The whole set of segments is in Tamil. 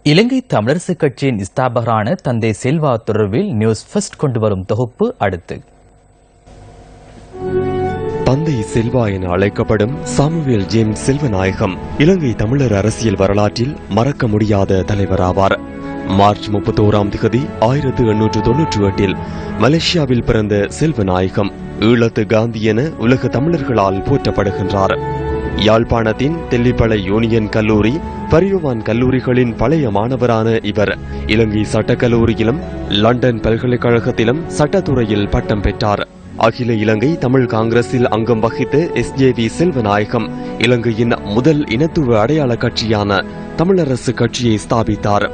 இலங்கை தமிழரசுக் கட்சியின் ஸ்தாபகரான தந்தை செல்வா தொடர்பில் நியூஸ் ஃபர்ஸ்ட் கொண்டு வரும் தொகுப்பு அடுத்து. தந்தை செல்வா என அழைக்கப்படும் சாமுவேல் ஜேம்ஸ் செல்வநாயகம் இலங்கை தமிழர் அரசியல் வரலாற்றில் மறக்க முடியாத தலைவராவார். மார்ச் 31 1898 மலேசியாவில் பிறந்த செல்வநாயகம் ஈழத்து காந்தி என உலக தமிழர்களால் போற்றப்படுகின்றார். யாழ்ப்பாணத்தின் தெல்லிப்பளை யூனியன் கல்லூரி, பரியோவான் கல்லூரிகளின் பழைய மாணவரான இவர் இலங்கை சட்டக்கல்லூரியிலும் லண்டன் பல்கலைக்கழகத்திலும் சட்டத்துறையில் பட்டம் பெற்றார். அகில இலங்கை தமிழ் காங்கிரஸில் அங்கம் வகித்த SJV செல்வநாயகம் இலங்கையின் முதல் இனத்துவ அடையாள கட்சியான தமிழரசு கட்சியை ஸ்தாபித்தார்.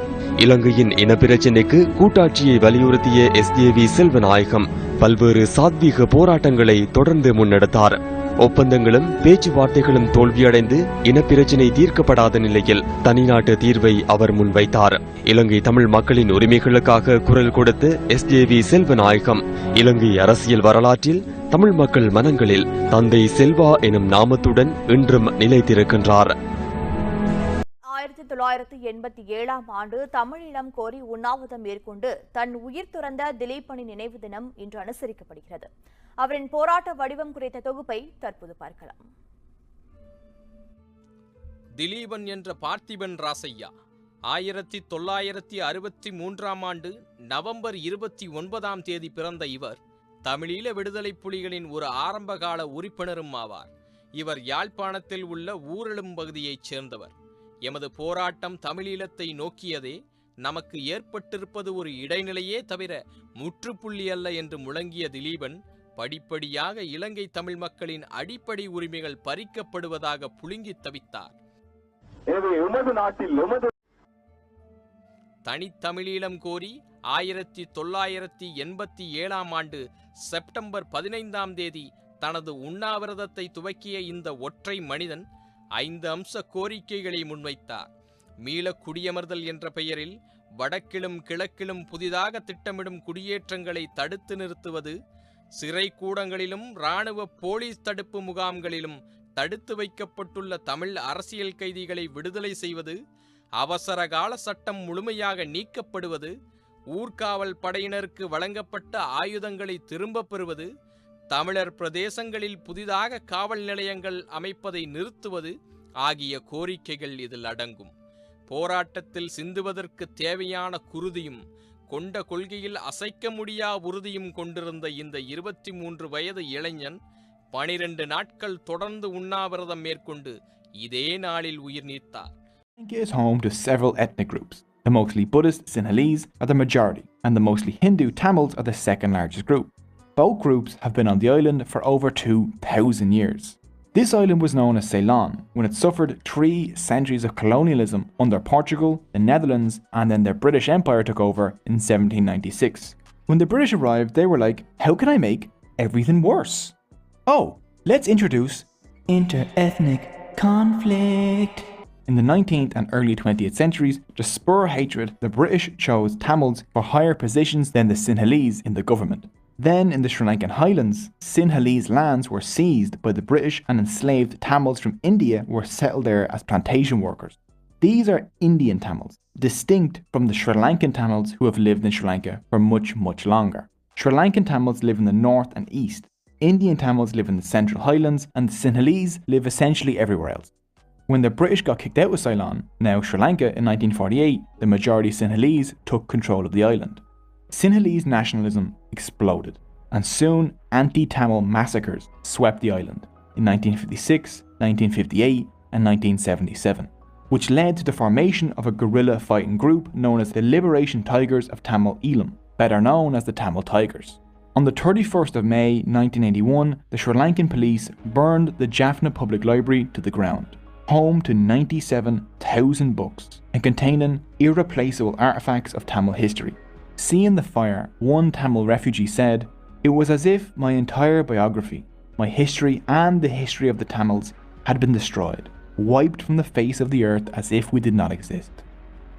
இலங்கையின் இனப்பிரச்சினைக்கு கூட்டாட்சியை வலியுறுத்திய SJV செல்வநாயகம் பல்வேறு சாத்வீக போராட்டங்களை தொடர்ந்து முன்னெடுத்தார். ஒப்பந்தங்களும் பேச்சுவார்த்தைகளும் தோல்வியடைந்து இனப்பிரச்சினை தீர்க்கப்படாத நிலையில் தனிநாட்டு தீர்வை அவர் முன்வைத்தார். இலங்கை தமிழ் மக்களின் உரிமைகளுக்காக குரல் கொடுத்த SJV செல்வநாயகம் இலங்கை அரசியல் வரலாற்றில் தமிழ் மக்கள் மனங்களில் தந்தை செல்வா எனும் நாமத்துடன் இன்றும் நிலைத்திருக்கின்றார். 1987 ஆண்டு தமிழீழம் கோரி உண்ணாவிரதம் மேற்கொண்டு தன் உயிர் துறந்த திலீபனின் நினைவு தினம் இன்று அனுசரிக்கப்படுகிறது. அவரின் போராட்ட வடிவம் குறித்த தொகுப்பை தற்போது பார்க்கலாம். திலீபன் என்ற பார்த்திபன் ராசையா 1963 ஆண்டு நவம்பர் 29 பிறந்த இவர் தமிழீழ விடுதலை புலிகளின் ஒரு ஆரம்பகால உறுப்பினரும் ஆவார். இவர் யாழ்ப்பாணத்தில் உள்ள ஊரெழும் பகுதியைச் சேர்ந்தவர். எமது போராட்டம் தமிழீழத்தை நோக்கியதே, நமக்கு ஏற்பட்டிருப்பது ஒரு இடைநிலையே தவிர முற்றுப்புள்ளி அல்ல என்று முழங்கிய திலீபன் படிப்படியாக இலங்கை தமிழ் மக்களின் அடிப்படை உரிமைகள் பறிக்கப்படுவதாக புழுங்கி தவித்தார். தனித்தமிழீழம் கோரி 1987 ஆண்டு செப்டம்பர் 15 தனது உண்ணாவிரதத்தை துவக்கிய இந்த ஒற்றை மனிதன் 5 அம்ச கோரிக்கைகளை முன்வைத்தார். மீள குடியமர்தல் என்ற பெயரில் வடக்கிலும் கிழக்கிலும் புதிதாக திட்டமிடும் குடியேற்றங்களை தடுத்து நிறுத்துவது, சிறை கூடங்களிலும் இராணுவ போலீஸ் தடுப்பு முகாம்களிலும் தடுத்து வைக்கப்பட்டுள்ள தமிழ் அரசியல் கைதிகளை விடுதலை செய்வது, அவசர கால சட்டம் முழுமையாக நீக்கப்படுவது, ஊர்காவல் படையினருக்கு வழங்கப்பட்ட ஆயுதங்களை திரும்பப் பெறுவது, தமிழர் பிரதேசங்களில் புதிதாக காவல் நிலையங்கள் அமைப்பதை நிறுத்துவது ஆகிய கோரிக்கைகள் இதில் அடங்கும். போராட்டத்தில் சிந்துவதற்கு தேவையான குருதியும் கொண்ட கொள்கையில் அசைக்க முடியா உறுதியும் கொண்டிருந்த இந்த 23 வயது இளைஞன் 12 நாட்கள் தொடர்ந்து உண்ணாவிரதம் மேற்கொண்டு இதே நாளில் உயிர் நீத்தார். Sri Lanka is home to several ethnic groups. The mostly Buddhist Sinhalese are the majority, and the mostly Hindu Tamils are the second largest group. Both groups have been on the island for over 2,000 years. This island was known as Ceylon when it suffered 3 centuries of colonialism under Portugal, the Netherlands, and then the British Empire took over in 1796. When the British arrived, they were like, how can I make everything worse? Oh, let's introduce inter-ethnic conflict. In the 19th and early 20th centuries, to spur hatred, the British chose Tamils for higher positions than the Sinhalese in the government. Then, in the Sri Lankan highlands, Sinhalese lands were seized by the British and enslaved Tamils from India were settled there as plantation workers. These are Indian Tamils, distinct from the Sri Lankan Tamils who have lived in Sri Lanka for much, much longer. Sri Lankan Tamils live in the north and east. Indian Tamils live in the central highlands, and the Sinhalese live essentially everywhere else. When the British got kicked out of Ceylon, now Sri Lanka, in 1948, the majority Sinhalese took control of the island. Sinhalese nationalism exploded, and soon anti-Tamil massacres swept the island in 1956, 1958 and 1977, which led to the formation of a guerrilla fighting group known as the Liberation Tigers of Tamil Eelam, better known as the Tamil Tigers. On the 31st of May 1981, the Sri Lankan police burned the Jaffna Public Library to the ground, home to 97,000 books and containing irreplaceable artifacts of Tamil history. Seeing the fire, one Tamil refugee said, "It was as if my entire biography, my history and the history of the Tamils had been destroyed, wiped from the face of the earth as if we did not exist."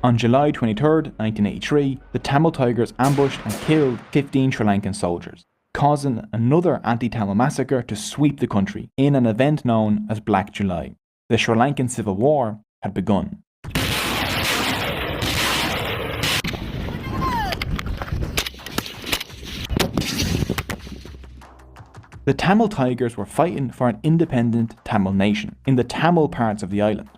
On July 23, 1983, the Tamil Tigers ambushed and killed 15 Sri Lankan soldiers, causing another anti-Tamil massacre to sweep the country in an event known as Black July. The Sri Lankan Civil War had begun. The Tamil Tigers were fighting for an independent Tamil nation in the Tamil parts of the island.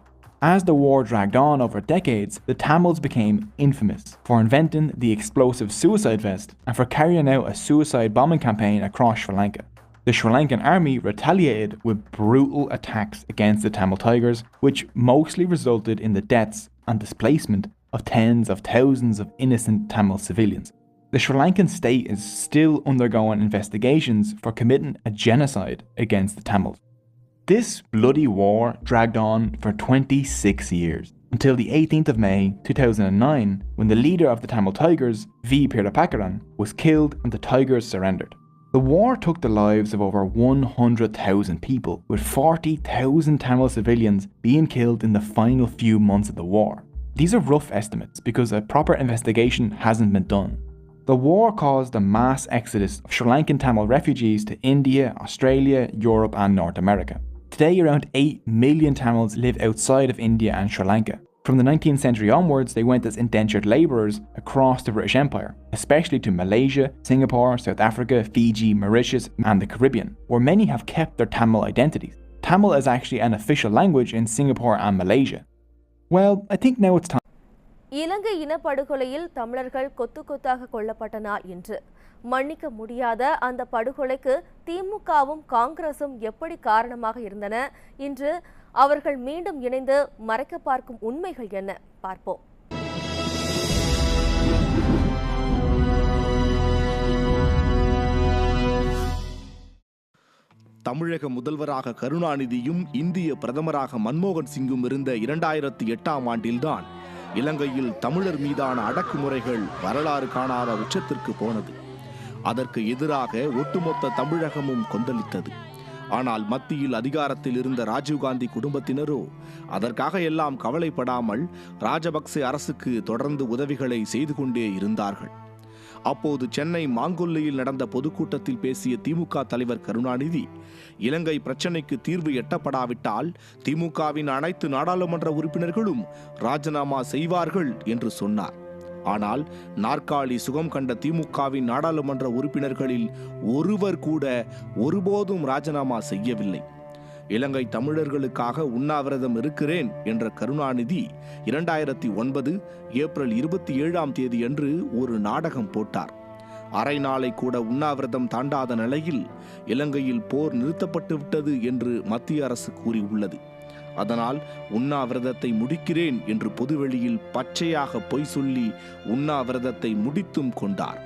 As the war dragged on over decades, the Tamils became infamous for inventing the explosive suicide vest and for carrying out a suicide bombing campaign across Sri Lanka. The Sri Lankan army retaliated with brutal attacks against the Tamil Tigers, which mostly resulted in the deaths and displacement of tens of thousands of innocent Tamil civilians. The Sri Lankan state is still undergoing investigations for committing a genocide against the Tamils. This bloody war dragged on for 26 years, until the 18th of May 2009, when the leader of the Tamil Tigers, V. Pirapakaran, was killed and the Tigers surrendered. The war took the lives of over 100,000 people, with 40,000 Tamil civilians being killed in the final few months of the war. These are rough estimates because a proper investigation hasn't been done. The war caused a mass exodus of Sri Lankan Tamil refugees to India, Australia, Europe and North America. Today, around 8 million Tamils live outside of India and Sri Lanka. From the 19th century onwards, they went as indentured labourers across the British Empire, especially to Malaysia, Singapore, South Africa, Fiji, Mauritius and the Caribbean, where many have kept their Tamil identities. Tamil is actually an official language in Singapore and Malaysia. Well, I think now it's time. இலங்கை இனப்படுகொலையில் தமிழர்கள் கொத்து கொத்தாக கொல்லப்பட்ட நாள் இன்று. மன்னிக்க முடியாத அந்த படுகொலைக்கு திமுகவும் காங்கிரசும் எப்படி காரணமாக இருந்தன? இன்று அவர்கள் மீண்டும் இணைந்து மறைக்க பார்க்கும் உண்மைகள் என்ன? பார்ப்போம். தமிழக முதல்வராக கருணாநிதியும் இந்திய பிரதமராக மன்மோகன் சிங்கும் இருந்த 2008ஆம் ஆண்டில்தான் இலங்கையில் தமிழர் மீதான அடக்குமுறைகள் வரலாறு காணாத உச்சத்திற்கு போனது. அதற்கு எதிராக ஒட்டுமொத்த தமிழகமும் கொந்தளித்தது. ஆனால் மத்தியில் அதிகாரத்தில் இருந்த ராஜீவ்காந்தி குடும்பத்தினரோ அதற்காக எல்லாம் கவலைப்படாமல் ராஜபக்சே அரசுக்கு தொடர்ந்து உதவிகளை செய்து கொண்டே இருந்தார்கள். அப்போது சென்னை மாங்கொல்லையில் நடந்த பொதுக்கூட்டத்தில் பேசிய திமுக தலைவர் கருணாநிதி, இலங்கை பிரச்சினைக்கு தீர்வு எட்டப்படாவிட்டால் திமுகவின் அனைத்து நாடாளுமன்ற உறுப்பினர்களும் ராஜினாமா செய்வார்கள் என்று சொன்னார். ஆனால் நாற்காலி சுகம் கண்ட திமுகவின் நாடாளுமன்ற உறுப்பினர்களில் ஒருவர் கூட ஒருபோதும் ராஜினாமா செய்யவில்லை. இலங்கை தமிழர்களுக்காக உண்ணாவிரதம் இருக்கிறேன் என்ற கருணாநிதி 2009 ஏப்ரல் 27ஆம் தேதியன்று ஒரு நாடகம் போட்டார். அரை நாளை கூட உண்ணாவிரதம் தாண்டாத நிலையில் இலங்கையில் போர் நிறுத்தப்பட்டு விட்டது என்று மத்திய அரசு கூறியுள்ளது. அதனால் உண்ணாவிரதத்தை முடிக்கிறேன் என்று பொதுவெளியில் பச்சையாக பொய் சொல்லி உண்ணாவிரதத்தை முடித்தும் கொண்டார்.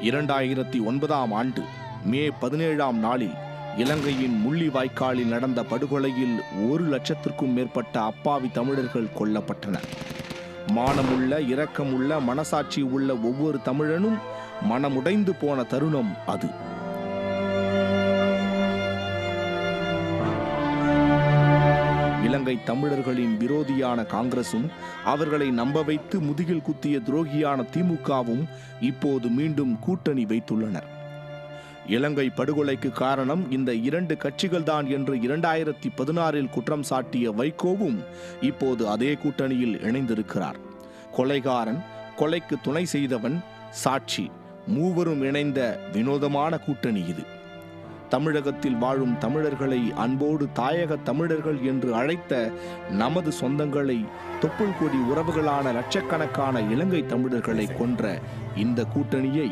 2009ஆம் ஆண்டு மே 17ஆம் நாளில் இலங்கையின் முள்ளிவாய்க்காலில் நடந்த படுகொலையில் 1,00,000க்கும் மேற்பட்ட அப்பாவி தமிழர்கள் கொல்லப்பட்டனர். மானமுள்ள, இரக்கமுள்ள, மனசாட்சி உள்ள ஒவ்வொரு தமிழனும் மனமுடைந்து போன தருணம் அது. இலங்கை தமிழர்களின் விரோதியான காங்கிரசும் அவர்களை நம்ப வைத்து முதுகில் குத்திய துரோகியான திமுகவும் இப்போது மீண்டும் கூட்டணி வைத்துள்ளனர். இலங்கை படுகொலைக்கு காரணம் இந்த 2 கட்சிகள்தான் என்று 2016இல் குற்றம் சாட்டிய வைகோவும் இப்போது அதே கூட்டணியில் இணைந்திருக்கிறார். கொலைகாரன், கொலைக்கு துணை செய்தவன், சாட்சி மூவரும் இணைந்த வினோதமான கூட்டணி இது. தமிழகத்தில் வாழும் தமிழர்களை அன்போடு தாயக தமிழர்கள் என்று அழைத்த நமது சொந்தங்களை, தொப்புள் கொடி உறவுகளான லட்சக்கணக்கான இலங்கை தமிழர்களை கொன்ற இந்த கூட்டணியை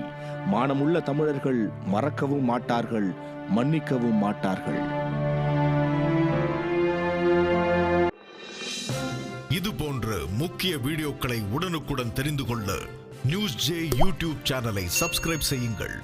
மானமுள்ள தமிழர்கள் மறக்கவும் மாட்டார்கள், மன்னிக்கவும் மாட்டார்கள். இது போன்ற முக்கிய வீடியோக்களை உடனுக்குடன் தெரிந்து கொள்ள நியூஸ் ஜே யூடியூப் சேனலை சப்ஸ்கிரைப் செய்யுங்கள்.